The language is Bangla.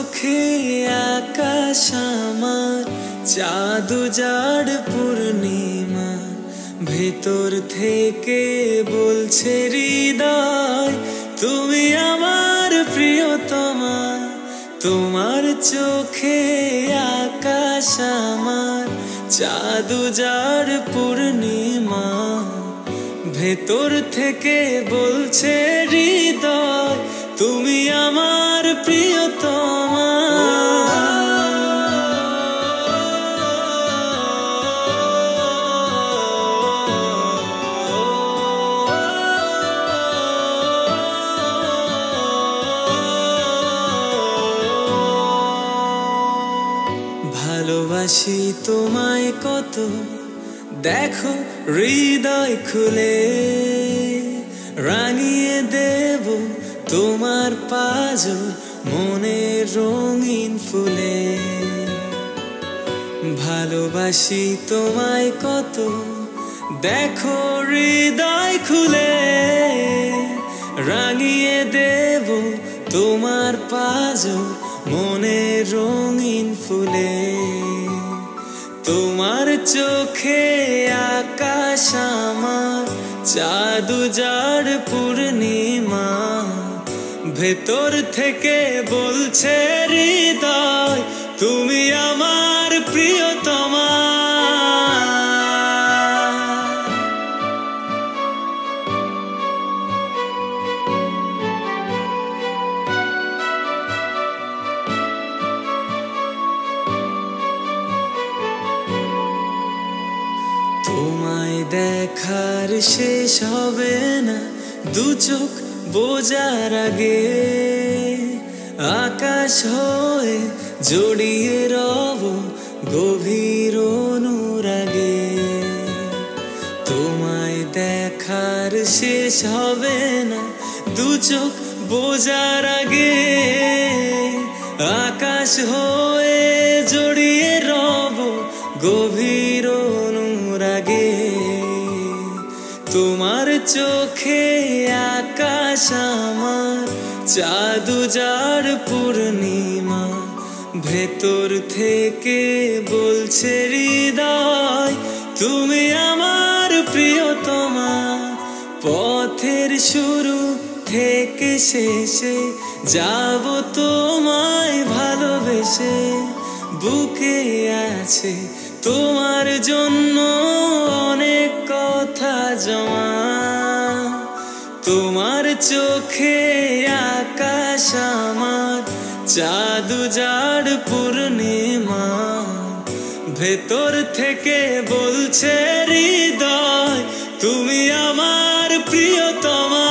চোখে আকাশ আমার চাঁদ উজাড় পূর্ণিমা, ভেতর থেকে বলছে হৃদয় তুমি আমার প্রিয়তমা। তোমার চোখে আকাশ আমার চাঁদ উজাড় পূর্ণিমা, ভেতর থেকে বলছে হৃদয় তুমি আমার প্রিয়তমা। ভালোবাসি তোমায় কত, দেখো হৃদয় খুলে রাঙিয়ে দেব তোমার পাজর মনের রঙিন ফুলে। ভালোবাসি তোমায় কত, দেখো হৃদয় খুলে রাঙিয়ে দেব তোমার পাজর মনের রঙিন ফুলে। তোমার চোখে আকাশ আমার চাঁদ উজাড় পূর্ণিমা, ভেতর থেকে বলছে হৃদয় তুমি আমার প্রিয়তমা। তোমায় দেখার শেষ হবে না দু চোখ বোঝার আগে, আকাশ হয়ে জড়িয়ে রব গভীর অনুরাগে। তোমায় দেখার শেষ হবে না দু চোখ বোঝার আগে, আকাশ হয়ে জড়িয়ে রব গভীর অনুরাগে। তোমার চোখে আকাশ আমার চাঁদ উজাড় পূর্ণিমা, ভেতর থেকে বলছে হৃদয় তুমি আমার প্রিয়তমা। পথের শুরু থেকে শেষে যাব তোমায় ভালোবেসে, বুকে আছে তোমার জন্য অনেক কথা জমা। তোমার চোখে আকাশ আমার চাঁদ উজাড় পূর্ণিমা, ভেতর থেকে বলছে হৃদয় তুমি আমার প্রিয়তমা।